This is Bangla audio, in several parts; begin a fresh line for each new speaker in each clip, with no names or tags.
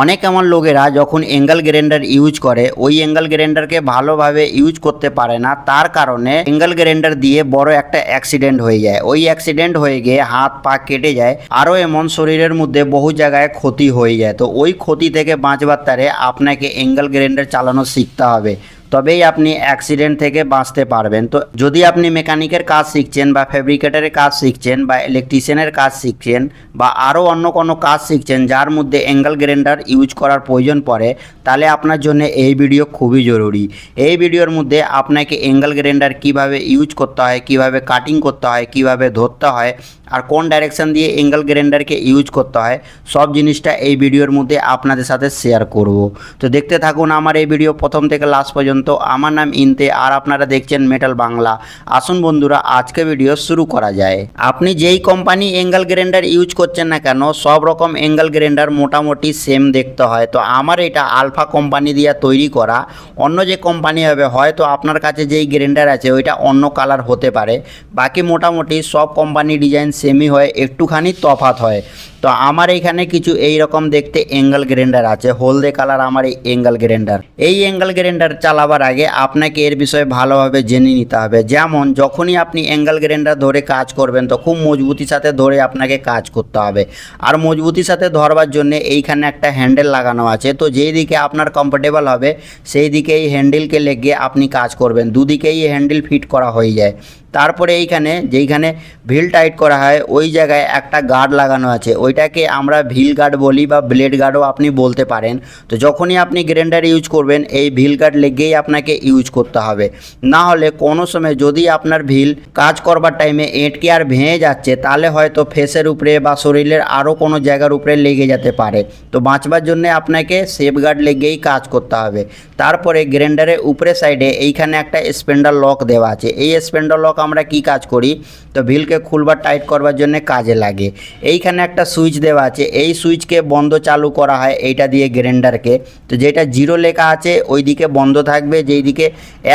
অনেক এমন লোকেরা যখন অ্যাঙ্গেল গ্রাইন্ডার ইউজ করে ওই অ্যাঙ্গেল গ্রাইন্ডারকে ভালোভাবে ইউজ করতে পারে না, তার কারণে অ্যাঙ্গেল গ্রাইন্ডার দিয়ে বড় একটা অ্যাক্সিডেন্ট হয়ে যায়। ওই অ্যাক্সিডেন্ট হয়ে গিয়ে হাত পা কেটে যায়, আরও এমন শরীরের মধ্যে বহু জায়গায় ক্ষতি হয়ে যায়। তো ওই ক্ষতি থেকে বাঁচবার তারে আপনাকে অ্যাঙ্গেল গ্রাইন্ডার চালানো শিখতে হবে, তবেই আপনি অ্যাক্সিডেন্ট থেকে বাঁচতে পারবেন। তো যদি আপনি মেকানিকের কাজ শিখছেন বা ফ্যাব্রিকেটারের কাজ শিখছেন বা ইলেকট্রিশিয়ানের কাজ শিখছেন বা আরও অন্য কোনো কাজ শিখছেন যার মধ্যে অ্যাঙ্গেল গ্রাইন্ডার ইউজ করার প্রয়োজন পড়ে, তাহলে আপনার জন্য এই ভিডিও খুবই জরুরি। এই ভিডিওর মধ্যে আপনাকে অ্যাঙ্গেল গ্রাইন্ডার কীভাবে ইউজ করতে হয়, কীভাবে কাটিং করতে হয়, কীভাবে ধরতে হয় আর কোন ডাইরেকশন দিয়ে অ্যাঙ্গেল গ্রাইন্ডারকে ইউজ করতে হয়, সব জিনিসটা এই ভিডিওর মধ্যে আপনাদের সাথে শেয়ার করব। তো দেখতে থাকুন আমার এই ভিডিও প্রথম থেকে লাস্ট পর্যন্ত। আমার নাম ইনতে আর আপনারা দেখছেন মেটাল বাংলা। আসুন বন্ধুরা, আজকে ভিডিও শুরু করা যায়। আপনি যেই কোম্পানি অ্যাঙ্গেল গ্রাইন্ডার ইউজ করছেন না কেন, সব রকম অ্যাঙ্গেল গ্রাইন্ডার মোটামুটি সেম দেখতে হয়। তো আমার এটা আলফা কোম্পানি দিয়ে তৈরি করা। অন্য যে কোম্পানি হবে, হয়তো আপনার কাছে যেই গ্রাইন্ডার আছে ওইটা অন্য কালার হতে পারে, বাকি মোটামুটি সব কোম্পানি ডিজাইন সেমই হয়, একটুখানি তফাৎ হয়। তো আমার এইখানে কিছু এই রকম দেখতে অ্যাঙ্গেল গ্রাইন্ডার আছে, হলদে কালার আমার এই অ্যাঙ্গেল গ্রাইন্ডার। এই অ্যাঙ্গেল গ্রাইন্ডার চালাবার আগে আপনাকে এর বিষয়ে ভালোভাবে জেনে নিতে হবে। যেমন যখনই আপনি অ্যাঙ্গেল গ্রাইন্ডার ধরে কাজ করবেন তো খুব মজবুতির সাথে ধরে আপনাকে কাজ করতে হবে। আর মজবুতির সাথে ধরবার জন্য এইখানে একটা হ্যান্ডেল লাগানো আছে, তো যেই দিকে আপনার কমফোর্টেবল হবে সেই দিকে এই হ্যান্ডেলকে লেগে আপনি কাজ করবেন। দুদিকেই এই হ্যান্ডেল ফিট করা হয়ে যায়। তারপরে এইখানে যেইখানে ভিল টাইট করা হয় ওই জায়গায় একটা গার্ড লাগানো আছে, ওইটাকে আমরা ভিল গার্ড বলি বা ব্লেড গার্ডও আপনি বলতে পারেন। তো যখনই আপনি গ্রাইন্ডার ইউজ করবেন এই ভিল গার্ড লেগেই আপনাকে ইউজ করতে হবে, না হলে কোনো সময় যদি আপনার ভিল কাজ করবার টাইমে এঁটকে আর ভেঙে যাচ্ছে, তাহলে হয়তো ফেসের উপরে বা শরীরের আরও কোনো জায়গার উপরে লেগে যেতে পারে। তো বাঁচবার জন্য আপনাকে সেফ গার্ড লেগেই কাজ করতে হবে। তারপরে গ্রাইন্ডারের উপরে সাইডে এইখানে একটা স্প্যান্ডার লক দেওয়া আছে। এই স্প্যান্ডার লক আমরা কি কাজ করি, তো ভিলকে খুলবার টাইট করবার জন্য কাজে লাগে। এইখানে একটা সুইচ দেওয়া আছে, এই সুইচকে বন্ধ চালু করা হয় এইটা দিয়ে গ্রাইন্ডারকে। তো যেটা 0 লেখা আছে ওই দিকে বন্ধ থাকবে, যেই দিকে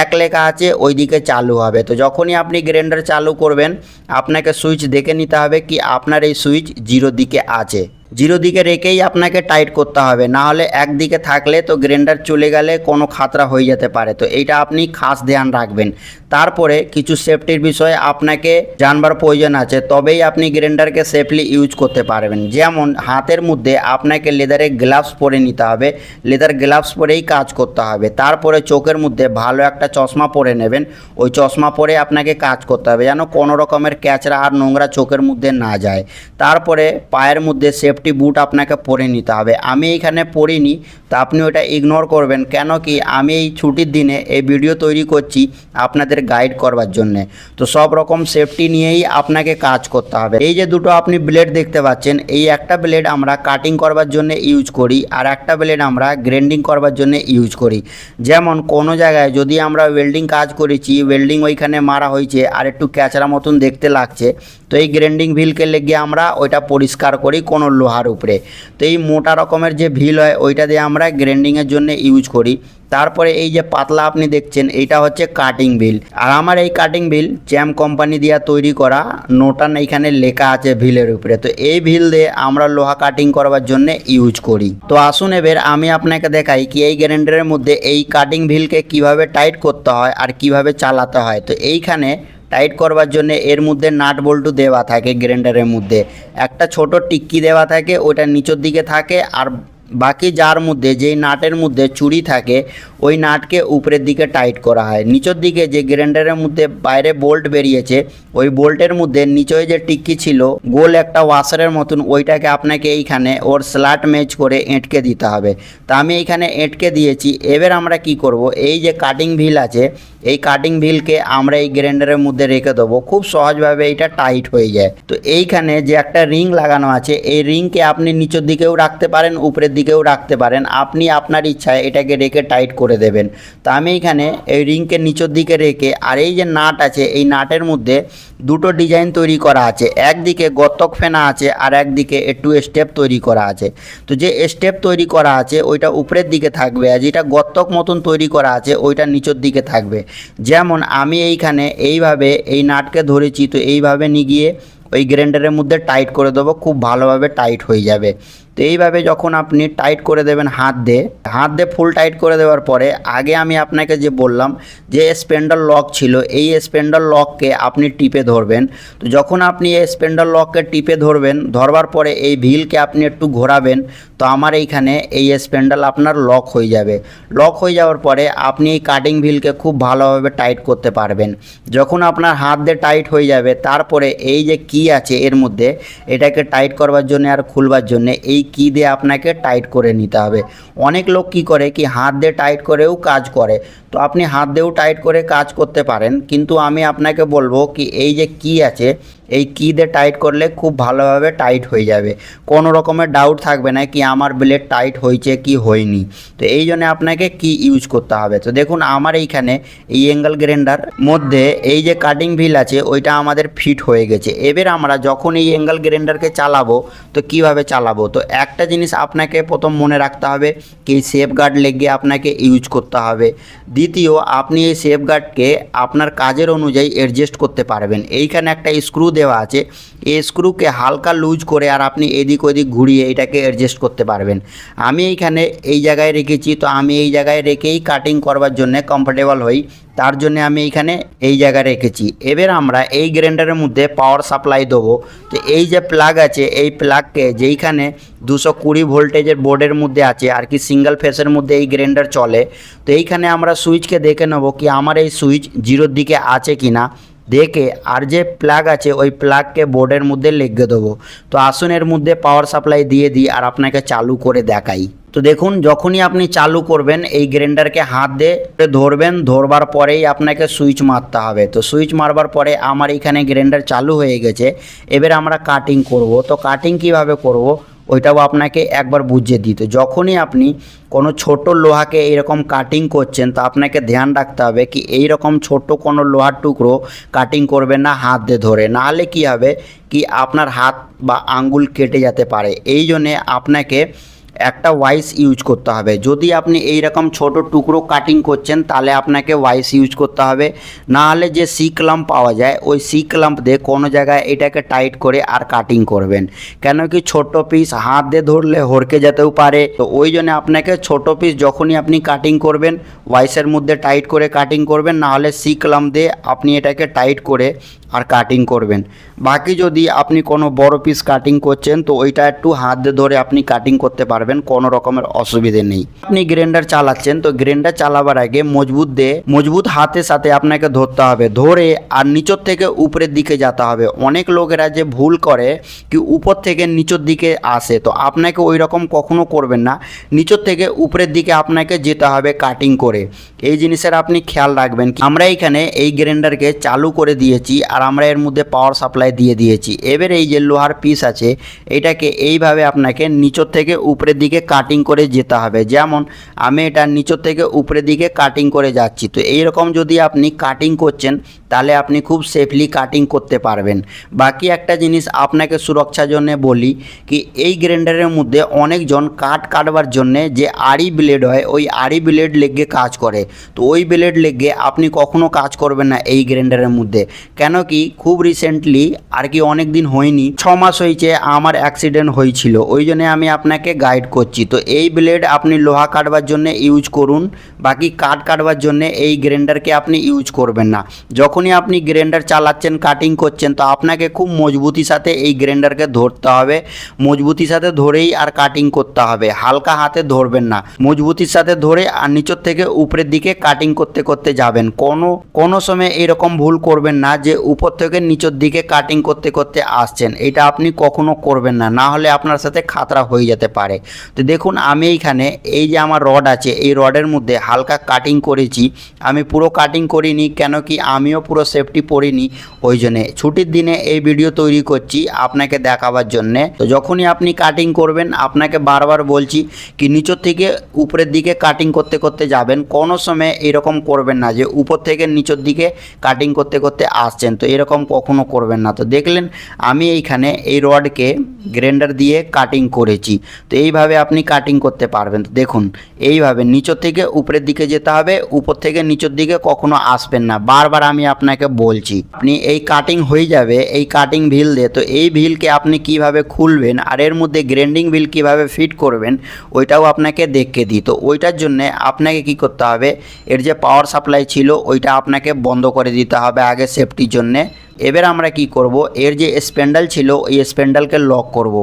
1 লেখা আছে ওই দিকে চালু হবে। তো যখনই আপনি গ্রাইন্ডার চালু করবেন আপনাকে সুইচ দেখে নিতে হবে কি আপনার এই সুইচ 0 দিকে আছে। 0 দিকে রেখেই আপনাকে টাইট করতে হবে, না হলে একদিকে থাকলে তো গ্রাইন্ডার চলে গেলে কোনো খাতরা হয়ে যেতে পারে। তো এইটা আপনি খাস ধ্যান রাখবেন। তারপরে কিছু সেফটির বিষয়ে আপনাকে জানবার প্রয়োজন আছে, তবেই আপনি গ্রাইন্ডারকে সেফলি ইউজ করতে পারবেন। যেমন হাতের মধ্যে আপনাকে লেদারের গ্লাভস পরে নিতে হবে, লেদার গ্লাভস পরেই কাজ করতে হবে। তারপরে চোখের মধ্যে ভালো একটা চশমা পরে নেবেন, ওই চশমা পরে আপনাকে কাজ করতে হবে যেন কোনো রকমের ক্যাচরা আর নোংরা চোখের মধ্যে না যায়। তারপরে পায়ের মধ্যে সেফটি বুট আপনাকে পরে নিতে হবে। আমি এইখানে পরিনি, তা আপনি ওটা ইগনোর করবেন, কেন কি আমি এই ছুটির দিনে এই ভিডিও তৈরি করছি আপনাদের গাইড করবার জন্যে। তো সব রকম সেফটি নিয়েই আপনাকে কাজ করতে হবে। এই যে দুটো আপনি ব্লেড দেখতে পাচ্ছেন, এই একটা ব্লেড আমরা কাটিং করবার জন্য ইউজ করি আর একটা ব্লেড আমরা গ্রাইন্ডিং করবার জন্য ইউজ করি। যেমন কোনো জায়গায় যদি আমরা ওয়েল্ডিং কাজ করেছি, ওয়েল্ডিং ওইখানে মারা হয়েছে আর একটু ক্যাচরা মতন দেখতে লাগছে, তো এই গ্রাইন্ডিং ভিলকে লেগে আমরা ওইটা পরিষ্কার করি কোনো লোহার উপরে। তো এই মোটা রকমের যে ভিল হয় ওইটা দিয়ে আমরা গ্রাইন্ডিংয়ের জন্য ইউজ করি। তারপরে এই যে পাতলা আপনি দেখছেন এইটা হচ্ছে কাটিং ভিল, আর আমার এই কাটিং ভিল চ্যাম কোম্পানি দিয়ে তৈরি করা, নোটান এইখানে লেখা আছে ভিলের উপরে। তো এই ভিল দিয়ে আমরা লোহা কাটিং করবার জন্য ইউজ করি। তো আসুন এবার আমি আপনাকে দেখাই কি এই গ্রাইন্ডারের মধ্যে এই কাটিং ভিলকে কিভাবে টাইট করতে হয় আর কিভাবে চালাতে হয়। তো এইখানে টাইট করবার জন্য এর মধ্যে নাট বল্টু দেওয়া থাকে, গ্রাইন্ডারের মধ্যে একটা ছোট টিক্কি দেওয়া থাকে, ওটা নিচের দিকে থাকে। আর বাকি যার মধ্যে যেই নাটের মধ্যে চুড়ি থাকে ওই নাটকে উপরের দিকে টাইট করা হয়। নিচের দিকে যে গ্রাইন্ডারের মধ্যে বাইরে বোল্ট বেরিয়েছে ওই বোল্টের মধ্যে নিচে যে টিক্কি ছিল গোল একটা ওয়াশারের মতন, ওইটাকে আপনাকে এইখানে ওর স্ল্যাট ম্যাচ করে এঁটকে দিতে হবে। তা আমি এইখানে এঁটকে দিয়েছি। এবার আমরা কি করব, এই যে কাটিং ভিল আছে এই কাটিং ভিলকে আমরা এই গ্রাইন্ডারের মধ্যে রেখে দেবো, খুব সহজভাবে এটা টাইট হয়ে যায়। তো এইখানে যে একটা রিং লাগানো আছে এই রিংকে আপনি নিচের দিকেও রাখতে পারেন, উপরের দিকেও রাখতে পারেন, আপনি আপনার ইচ্ছায় এটাকে রেখে টাইট করে দেবেন। তো আমি এখানে এই রিংকে নিচের দিকে রেখে, আর এই যে নাট আছে এই নাটের মধ্যে দুটো ডিজাইন তৈরি করা আছে, একদিকে গর্তক ফেনা আছে আর একদিকে একটু স্টেপ তৈরি করা আছে। তো যে স্টেপ তৈরি করা আছে ওইটা উপরের দিকে থাকবে, আর যেটা গর্তক মতন তৈরি করা আছে ওইটা নিচের দিকে থাকবে। যেমন আমি এইখানে এইভাবে এই নাটকে ধরেছি, তো এইভাবে নিয়ে গিয়ে ওই গ্রাইন্ডারের মধ্যে টাইট করে দেবো, খুব ভালোভাবে টাইট হয়ে যাবে। তো এইভাবে যখন আপনি টাইট করে দেবেন হাত দিয়ে ফুল টাইট করে দেওয়ার পরে আগে আমি আপনাকে যে বললাম যে স্প্যান্ডার লক ছিল, এই স্প্যান্ডার লককে আপনি টিপে ধরবেন। তো যখন আপনি এই স্প্যান্ডার লককে টিপে ধরবার পরে এই ভিলকে আপনি একটু ঘোরাবেন, তো আমার এইখানে এই স্প্যান্ডাল আপনার লক হয়ে যাবে। লক হয়ে যাওয়ার পরে আপনি এই কাটিং ভিলকে খুব ভালোভাবে টাইট করতে পারবেন। যখন আপনার হাত দিয়ে টাইট হয়ে যাবে, তারপরে এই যে কি আছে এর মধ্যে, এটাকে টাইট করবার জন্য আর খুলবার জন্য এই কি দিয়ে আপনাকে টাইট করে নিতে হবে। অনেক লোক কি করে কি হাত দিয়ে টাইট করেও কাজ করে, তো আপনি হাত দিয়েও টাইট করে কাজ করতে পারেন, কিন্তু আমি আপনাকে বলবো কি এই যে কি আছে এই কি দিয়ে টাইট করলে খুব ভালোভাবে টাইট হয়ে যাবে, কোনো রকমের ডাউট থাকবে না কি আমার ব্লেড টাইট হয়েছে কি হয়নি। তো এই জন্য আপনাকে কি ইউজ করতে হবে। তো দেখুন আমার এইখানে এই অ্যাঙ্গেল গ্রাইন্ডার মধ্যে এই যে কাটিং ভিল আছে ওইটা আমাদের ফিট হয়ে গেছে। এবার আমরা যখন এই অ্যাঙ্গেল গ্রাইন্ডারকে চালাবো তো কিভাবে চালাবো, তো একটা জিনিস আপনাকে প্রথম মনে রাখতে হবে কি সেফ গার্ড লেগে আপনাকে ইউজ করতে হবে। দ্বিতীয়, আপনি এই সেফ গার্ডকে আপনার কাজের অনুযায়ী অ্যাডজাস্ট করতে পারবেন। এইখানে একটা স্ক্রু দেওয়া আছে, এই স্ক্রুকে হালকা লুজ করে আর আপনি এদিক ওদিক ঘুরিয়ে এটাকে অ্যাডজাস্ট করতে পারবেন। আমি এইখানে এই জায়গায় রেখেছি, তো আমি এই জায়গায় রেখেই কাটিং করবার জন্য কমফোর্টেবল হই, তার জন্য আমি এইখানে এই জায়গায় রেখেছি। এবার আমরা এই গ্রাইন্ডারের মধ্যে পাওয়ার সাপ্লাই দেবো। তো এই যে প্লাগ আছে এই প্লাগকে যেইখানে 220 ভোল্টেজের বোর্ডের মধ্যে আছে আর কি সিঙ্গেল ফেসের মধ্যে এই গ্রাইন্ডার চলে, তো এইখানে আমরা সুইচকে দেখে নেব কি আমার এই সুইচ জিরোর দিকে আছে কি না, দেখে আর যে প্লাগ আছে ওই প্লাগকে বোর্ডের মধ্যে লেগে দেবো। তো আসুন এর মধ্যে পাওয়ার সাপ্লাই দিয়ে দিই আর আপনাকে চালু করে দেখাই। তো দেখুন যখনই আপনি চালু করবেন এই গ্রাইন্ডারকে হাত দিয়ে ধরবেন, ধরবার পরেই আপনাকে সুইচ মারতে হবে। তো সুইচ মারবার পরে আমার এখানে গ্রাইন্ডার চালু হয়ে গেছে। এবার আমরা কাটিং করব। তো কাটিং কিভাবে করব ওইটাও আপনাকে একবার বুঝিয়ে দিই। তো যখনই আপনি কোনো ছোট লোহাকে এইরকম কাটিং করছেন তো আপনাকে ধ্যান রাখতে হবে কি এই রকম ছোট কোনো লোহার টুকরো কাটিং করবেন না হাত দিয়ে ধরে, নাহলে কি হবে কি আপনার হাত বা আঙ্গুল কেটে যেতে পারে। এই জন্যে আপনাকে একটা ওয়াইস ইউজ করতে হবে। যদি আপনি এই রকম ছোট টুকরো কাটিং করছেন তাহলে আপনাকে ওয়াইস ইউজ করতে হবে, না হলে যে সি ক্লাম্প পাওয়া যায় ওই সি ক্লাম্প দিয়ে কোনো জায়গায় এটাকে টাইট করে আর কাটিং করবেন। কেন কি ছোট পিস হাত দিয়ে ধরলে হড়কে যেতেও পারে, তো ওই জন্য আপনাকে ছোট পিস যখনই আপনি কাটিং করবেন ওয়াইসের মধ্যে টাইট করে কাটিং করবেন, না হলে সি ক্লাম্প দিয়ে আপনি এটাকে টাইট করে আর কাটিং করবেন। বাকি যদি আপনি কোনো বড় পিস কাটিং করছেন তো ওইটা একটু হাত দিয়ে ধরে আপনি কাটিং করতে পারবেন, কোনো রকমের অসুবিধে নেই। আপনি গ্রাইন্ডার চালাচ্ছেন তো গ্রাইন্ডার চালাবার আগে মজবুত হাতের সাথে আপনাকে ধরতে হবে, ধরে আর নিচের থেকে উপরের দিকে যেতে হবে। অনেক লোকেরা যে ভুল করে কি উপর থেকে নিচের দিকে আসে, তো আপনাকে ওই রকম কখনো করবেন না, নিচের থেকে উপরের দিকে আপনাকে যেতে হবে কাটিং করে। এই জিনিসের আপনি খেয়াল রাখবেন। আমরা এইখানে এই গ্রাইন্ডারকে চালু করে দিয়েছি আর আমরা এর মধ্যে পাওয়ার সাপ্লাই দিয়ে দিয়েছি। এবার এই যে লোহার পিস আছে এটাকে এইভাবে আপনাকে নিচের থেকে উপরের দিকে কাটিং করে যেতে হবে। যেমন আমি এটা নিচের থেকে উপরের দিকে কাটিং করে যাচ্ছি। তো এইরকম যদি আপনি কাটিং করছেন তাহলে আপনি খুব সেফলি কাটিং করতে পারবেন। বাকি একটা জিনিস আপনাকে সুরক্ষার জন্য বলি কি এই গ্রাইন্ডারের মধ্যে অনেকজন কাটবার জন্য যে আড়ি ব্লেড হয় ওই আড়ি ব্লেড লেগে কাজ করে, তো ওই ব্লেড লেগে আপনি কখনো কাজ করবেন না এই গ্রাইন্ডারের মধ্যে। কেন কি খুব রিসেন্টলি আর কি অনেক দিন হয়নি, 6 মাস হয়েছে আমার অ্যাক্সিডেন্ট হয়েছিল, ওই জন্য আমি আপনাকে গাইড করছি। তো এই ব্লেড আপনি লোহা কাটবার জন্য ইউজ করুন, বাকি কাটবার জন্য এই গ্রাইন্ডারকে আপনি ইউজ করবেন না। যখনই আপনি গ্রাইন্ডার চালাচ্ছেন কাটিং করছেন তো আপনাকে খুব মজবুতির সাথে এই গ্রাইন্ডারকে ধরতে হবে, মজবুতির সাথে ধরেই আর কাটিং করতে হবে, হালকা হাতে ধরবেন না, মজবুতির সাথে ধরে আর নিচের থেকে উপরের দিকে কাটিং করতে করতে যাবেন। কোনো সময় এরকম ভুল করবেন না যে উপর থেকে নিচের দিকে কাটিং করতে করতে আসছেন, এটা আপনি কখনো করবেন না, না হলে আপনার সাথে খাতরা হয়ে যেতে পারে। তো দেখুন আমি এইখানে এই যে আমার রড আছে এই রডের মধ্যে হালকা কাটিং করেছি, আমি পুরো কাটিং করিনি, কেন কি আমিও পুরো সেফটি পরিনি, ওই জন্যে ছুটির দিনে এই ভিডিও তৈরি করছি আপনাকে দেখাবার জন্যে। তো যখনই আপনি কাটিং করবেন আপনাকে বারবার বলছি কি নিচের থেকে উপরের দিকে কাটিং করতে করতে যাবেন, কোনো সময় এরকম করবেন না যে উপর থেকে নিচের দিকে কাটিং করতে করতে আসছেন, তো এরকম কখনো করবেন না। তো দেখলেন আমি এইখানে এই রডকে গ্রাইন্ডার দিয়ে কাটিং করেছি। তো এইভাবে এইভাবে আপনি কাটিং করতে পারবেন। তো দেখুন এইভাবে নিচের থেকে উপরের দিকে যেতে হবে, উপর থেকে নিচের দিকে কখনো আসবেন না, বারবার আমি আপনাকে বলছি। আপনি এই কাটিং হয়ে যাবে এই কাটিং ভিল দিয়ে, তো এই ভিলকে আপনি কিভাবে খুলবেন আর এর মধ্যে গ্রাইন্ডিং ভিল কিভাবে ফিট করবেন ওইটাও আপনাকে দেখে দিই। তো ওইটার জন্যে আপনাকে কি করতে হবে, এর যে পাওয়ার সাপ্লাই ছিল ওইটা আপনাকে বন্ধ করে দিতে হবে আগে সেফটির জন্যে। এবার আমরা কি করব, এর যে স্প্যান্ডেল ছিল ওই স্প্যান্ডেলকে লক করব।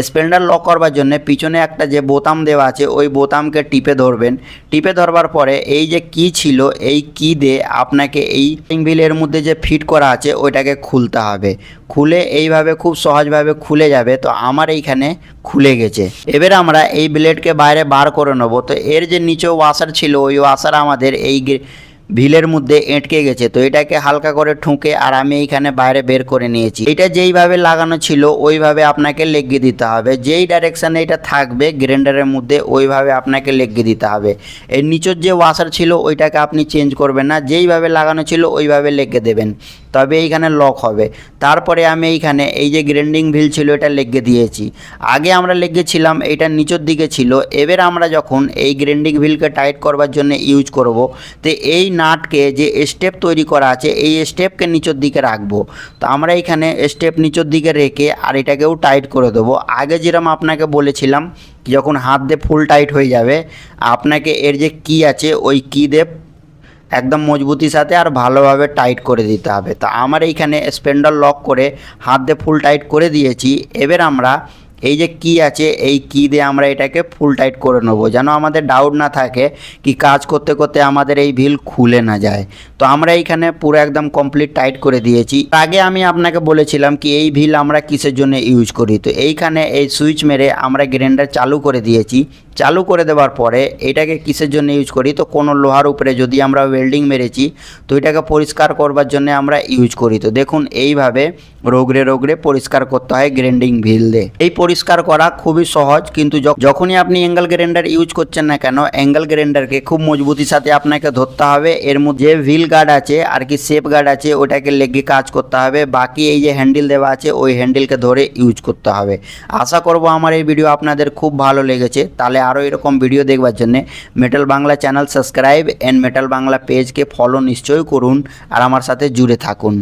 স্প্যান্ডেল লক করবার জন্য পিছনে একটা যে বোতাম দেওয়া আছে ওই বোতামকে টিপে ধরবেন। টিপে ধরবার পরে এই যে কি ছিল এই কি দিয়ে আপনাকে এই হুইলের মধ্যে যে ফিট করা আছে ওইটাকে খুলতে হবে। খুলে এইভাবে খুব সহজভাবে খুলে যাবে। তো আমার এইখানে খুলে গেছে। এবার আমরা এই ব্লেডকে বাইরে বার করে নেব। তো এর যে নিচে ওয়াশার ছিল ওই ওয়াশার আমাদের এই ভিলের মধ্যে এঁটকে গেছে। তো এটাকে হালকা করে ঠুকে আর আমি এইখানে বাইরে বের করে নিয়েছি। এটা যেইভাবে লাগানো ছিল ওইভাবে আপনাকে লেগে দিতে হবে, যেই ডাইরেকশানে এটা থাকবে গ্রাইন্ডারের মধ্যে ওইভাবে আপনাকে লেগে দিতে হবে। এর নিচের যে ওয়াশার ছিল ওইটাকে আপনি চেঞ্জ করবেন না, যেইভাবে লাগানো ছিল ওইভাবে লেগে দেবেন, তবে এইখানে লক হবে। তারপরে আমি এইখানে এই যে গ্রাইন্ডিং ভিল ছিল এটা লেগে দিয়েছি। আগে আমরা লেগেছিলাম এটা নিচের দিকে ছিল, এবার আমরা যখন এই গ্রাইন্ডিং ভিলকে টাইট করবার জন্য ইউজ করব, তো এই নাটকে যে স্টেপ তৈরি করা আছে এই স্টেপকে নিচের দিকে রাখবো। তো আমরা এখানে স্টেপ নিচের দিকে রেখে আর এটাকেও টাইট করে দেবো। আগে যেরকম আপনাকে বলেছিলাম যখন হাত দিয়ে ফুল টাইট হয়ে যাবে আপনাকে এর যে কি আছে ওই কি দিয়ে একদম মজবুতির সাথে আর ভালোভাবে টাইট করে দিতে হবে। তো আমার এইখানে স্প্যান্ডেল লক করে হাত দিয়ে ফুল টাইট করে দিয়েছি। এবার আমরা এই যে কি আছে এই কি দিয়ে আমরা এটাকে ফুল টাইট করে নেব, যেন আমাদের ডাউট না থাকে কি কাজ করতে করতে আমাদের এই ভিল খুলে না যায়। তো আমরা এইখানে পুরো একদম কমপ্লিট টাইট করে দিয়েছি। আগে আমি আপনাকে বলেছিলাম কি এই ভিল আমরা কিসের জন্য ইউজ করি। তো এইখানে এই সুইচ মেরে আমরা গ্রাইন্ডার চালু করে দিয়েছি। চালু করে দেওয়ার পরে এটাকে কিসের জন্য ইউজ করি, তো কোনো লোহার উপরে যদি আমরা ওয়েল্ডিং মেরেছি তো এটাকে পরিষ্কার করবার জন্য আমরা ইউজ করি। তো দেখুন এইভাবে রোগড়ে রোগড়ে পরিষ্কার করতে হয় গ্রাইন্ডিং ভিল দিয়ে। এই পরিষ্কার করা খুবই সহজ, কিন্তু যখনই আপনি অ্যাঙ্গেল গ্রাইন্ডার ইউজ করছেন না কেন অ্যাঙ্গেল গ্রাইন্ডারকে খুব মজবুতির সাথে আপনাকে ধরতে হবে। এর মধ্যে যে ভিল গার্ড আছে আর কি সেফ গার্ড আছে ওটাকে লেগে কাজ করতে হবে। বাকি এই যে হ্যান্ডেল দেওয়া আছে ওই হ্যান্ডেলকে ধরে ইউজ করতে হবে। আশা করব আমার এই ভিডিও আপনাদের খুব ভালো লেগেছে। তাহলে আরও এরকম ভিডিও দেখবার জন্য metal Bangla channel subscribe and metal Bangla পেজকে ফলো নিশ্চয়ই করুন আর আমার সাথে জুড়ে থাকুন।